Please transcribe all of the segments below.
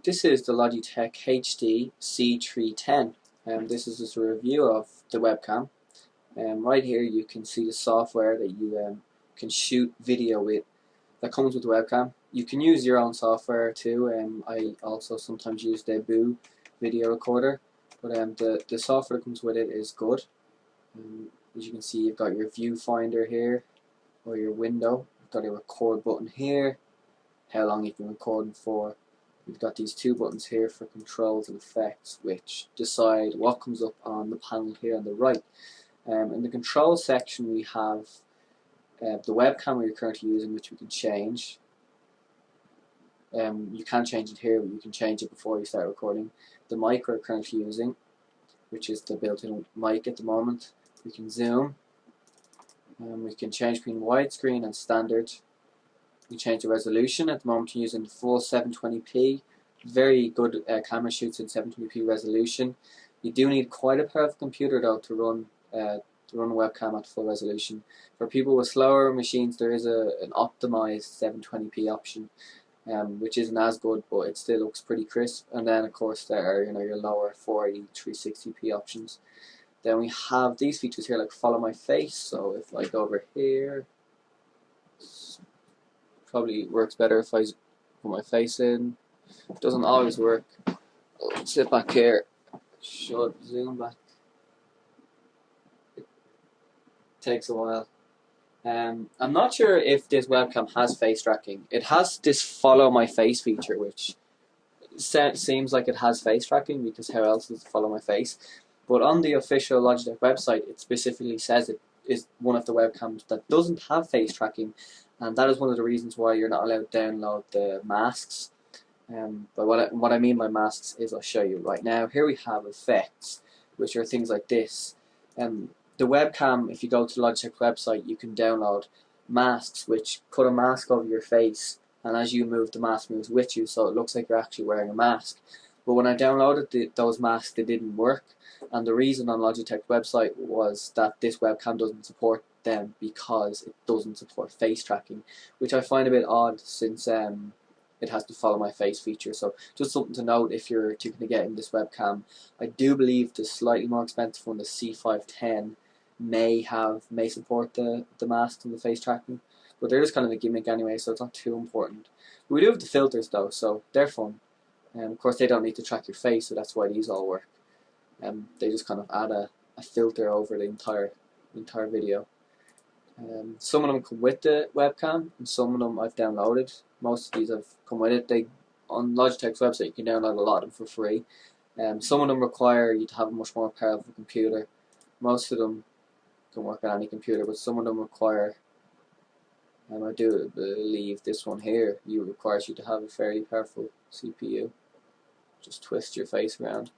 This is the Logitech HD C310. This is just a review of the webcam. Right here you can see the software that you can shoot video with that comes with the webcam. You can use your own software too. I also sometimes use the Boo video recorder, but the software that comes with it is good. As you can see, you've got your viewfinder here, or your window. You've got a record button here, how long you've been recording for. We've got these two buttons here for controls and effects, which decide what comes up on the panel here on the right. In the control section we have the webcam we're currently using, which we can change. You can change it here, but you can change it before you start recording. The mic we're currently using, which is the built-in mic at the moment. We can zoom. We can change between widescreen and standard. We change the resolution. At the moment I'm using the full 720p. Very good camera shoots in 720p resolution. You do need quite a powerful computer though to run a webcam at full resolution. For people with slower machines, there is an optimized 720p option, which isn't as good, but it still looks pretty crisp. And then of course there are your lower 480, 360p options. Then we have these features here like follow my face. So if I go over here, probably works better if I put my face in. It doesn't always work. I'll sit back here, should zoom back. It takes a while. I'm not sure if this webcam has face tracking. It has this follow my face feature, which seems like it has face tracking, because how else does it follow my face? But on the official Logitech website, it specifically says it is one of the webcams that doesn't have face tracking, and that is one of the reasons why you're not allowed to download the masks. But what I mean by masks is, I'll show you right now. Here we have effects, which are things like this. The webcam, if you go to the Logitech website, you can download masks which put a mask over your face, and as you move, the mask moves with you, so it looks like you're actually wearing a mask. But when I downloaded those masks, they didn't work, and the reason on Logitech's website was that this webcam doesn't support them, because it doesn't support face tracking, which I find a bit odd, since it has to follow my face feature. So just something to note if you're thinking of getting this webcam. I do believe the slightly more expensive one, the C510, may support the mask and the face tracking, but they're just kind of a gimmick anyway, so it's not too important. But we do have the filters though, so they're fun. Of course they don't need to track your face, so that's why these all work. They just kind of add a filter over the entire video. Some of them come with the webcam, and some of them I've downloaded. Most of these have come with it. On Logitech's website you can download a lot of them for free. Some of them require you to have a much more powerful computer. Most of them can work on any computer, but some of them require, I do believe this one here, requires you to have a fairly powerful CPU. Just twist your face around.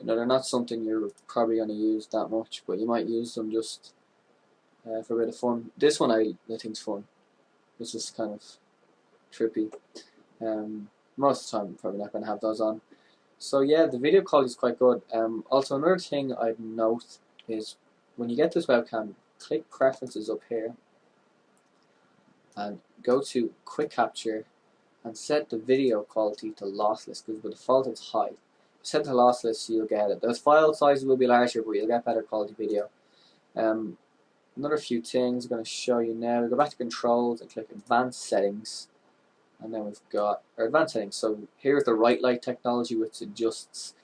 They're not something you're probably going to use that much, but you might use them just for a bit of fun. This one I think's fun. It's just kind of trippy. Most of the time I'm probably not going to have those on. So yeah, the video quality is quite good. Also another thing I'd note is, when you get this webcam, click preferences up here and go to quick capture and set the video quality to lossless, because by default it's high. Set to lossless, you'll get it. The file sizes will be larger, but you'll get better quality video. Another few things I'm going to show you now. We go back to controls and click advanced settings, and then we've got our advanced settings. So here's the right light technology, which adjusts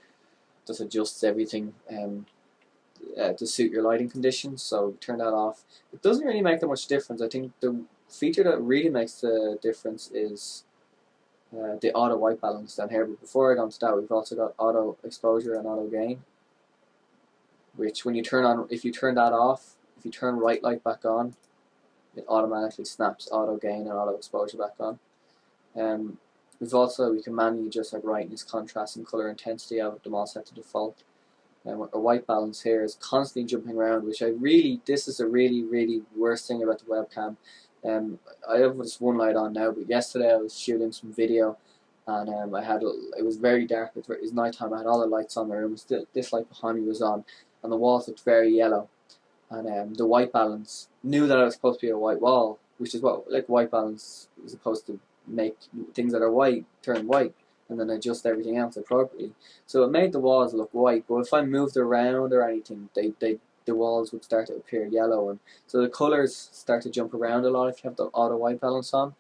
everything to suit your lighting conditions. So turn that off. It doesn't really make that much difference. I think the feature that really makes the difference is the auto white balance down here. But before I go into that, we've also got auto exposure and auto gain, which when you turn on, if you turn that off, if you turn right light back on, it automatically snaps auto gain and auto exposure back on. We can manually adjust our brightness, contrast and color intensity. I have them all set to default. Our white balance here is constantly jumping around, which this is a really worst thing about the webcam. I have this one light on now, but yesterday I was shooting some video, and it was very dark. It was nighttime. I had all the lights on my room. This light behind me was on, and the walls looked very yellow. And the white balance knew that I was supposed to be a white wall, which is what white balance is supposed to make things that are white turn white, and then adjust everything else appropriately. So it made the walls look white, but if I moved around or anything, the walls would start to appear yellow, and so the colours start to jump around a lot if you have the auto white balance on.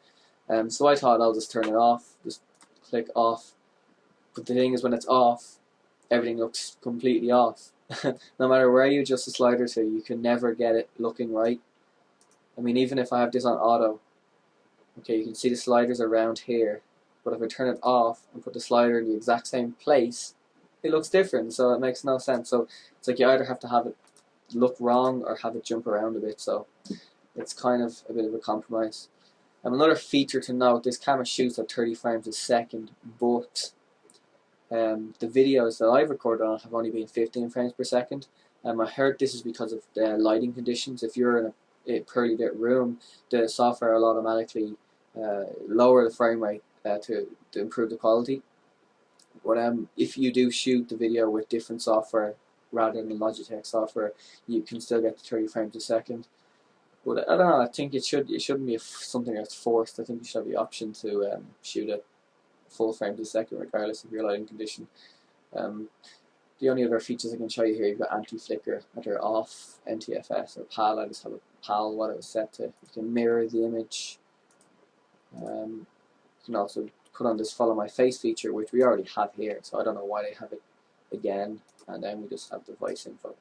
So I thought I'll just turn it off, just click off. But the thing is, when it's off, everything looks completely off. No matter where you adjust the slider to, you can never get it looking right. I mean, even if I have this on auto, okay, you can see the sliders around here, but if I turn it off and put the slider in the exact same place, it looks different, so it makes no sense. So it's like you either have to have it look wrong or have it jump around a bit, so it's kind of a bit of a compromise. Another feature to note, this camera shoots at 30 frames a second, but the videos that I've recorded on have only been 15 frames per second. I heard this is because of the lighting conditions. If you're in a poorly lit room, the software will automatically lower the frame rate to improve the quality. But if you do shoot the video with different software rather than the Logitech software, you can still get to 30 frames a second. But I don't know, I think it shouldn't be something that's forced. I think you should have the option to shoot at full frames a second regardless of your lighting condition. The only other features I can show you here, you've got anti-flicker, either off, NTFS or PAL. I just have a PAL what it was set to. You can mirror the image. You can also put on this follow my face feature, which we already have here, so I don't know why they have it again. And then we just have the voice info.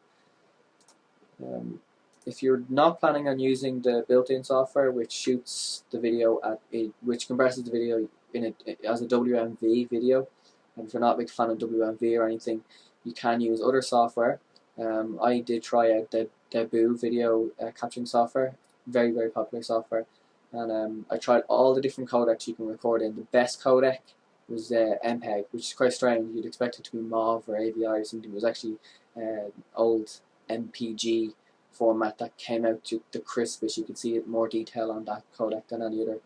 If you're not planning on using the built-in software, which shoots the video which compresses the video as a WMV video, and if you're not a big fan of WMV or anything, you can use other software. I did try out the Debut video capturing software, very popular software, and I tried all the different codecs you can record in. The best codec was MPEG, which is quite strange. You'd expect it to be MAV or AVI or something. It was actually old MPG format that came out to the crispest. You could see it more detail on that codec than any other.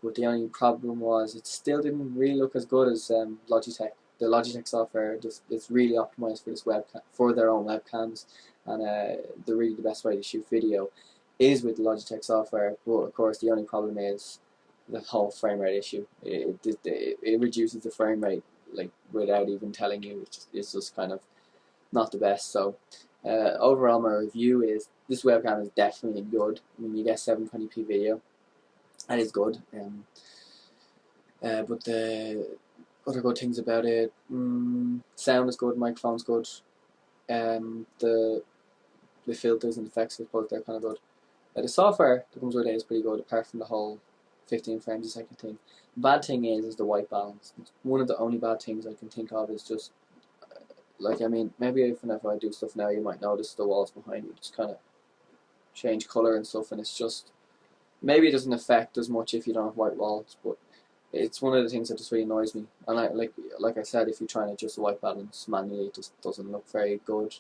But the only problem was it still didn't really look as good as Logitech. The Logitech software it's really optimized for this webcam, for their own webcams, and the best way to shoot video is with the Logitech software. But of course, the only problem is the whole frame rate issue. It reduces the frame rate like without even telling you. It's just kind of not the best. So overall, my review is this webcam is definitely good. I mean, you get 720p video. That is good. But the other good things about it, sound is good, microphone's good. The filters and effects, I suppose, they're kind of good. The software that comes with it is pretty good, apart from the whole 15 frames a second thing. The bad thing is the white balance. It's one of the only bad things I can think of is just, like, I mean, maybe if I do stuff now, you might notice the walls behind you just kind of change colour and stuff, and it's just, maybe it doesn't affect as much if you don't have white walls, but it's one of the things that just really annoys me. And like I said, if you're trying to adjust the white balance manually, it just doesn't look very good.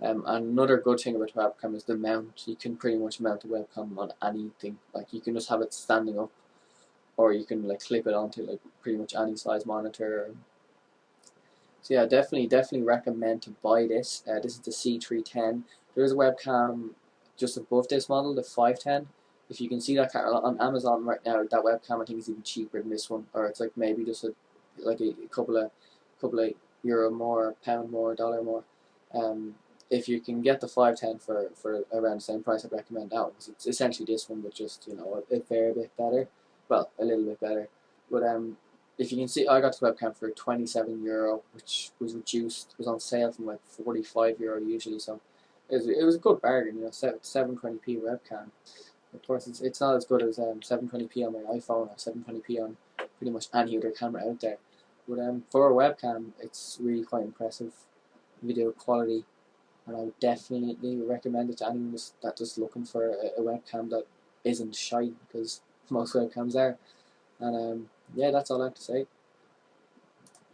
And another good thing about the webcam is the mount. You can pretty much mount the webcam on anything. Like, you can just have it standing up, or you can like clip it onto like pretty much any size monitor. So yeah, definitely recommend to buy this. This is the C310. There is a webcam just above this model, the 510. If you can see that on Amazon right now, that webcam I think is even cheaper than this one, or it's like maybe just a couple of euro more, pound more, dollar more. If you can get the 510 for around the same price, I'd recommend that one. It's essentially this one, but just, you know, a fair bit better. Well, a little bit better. But if you can see, I got this webcam for €27, which was reduced. It was on sale from like €45 usually, so it was a good bargain. You know, 720p webcam. Of course, it's not as good as 720p on my iPhone or 720p on pretty much any other camera out there. But for a webcam, it's really quite impressive video quality, and I would definitely recommend it to anyone that's just looking for a webcam that isn't shite, because most webcams are. And yeah, that's all I have to say.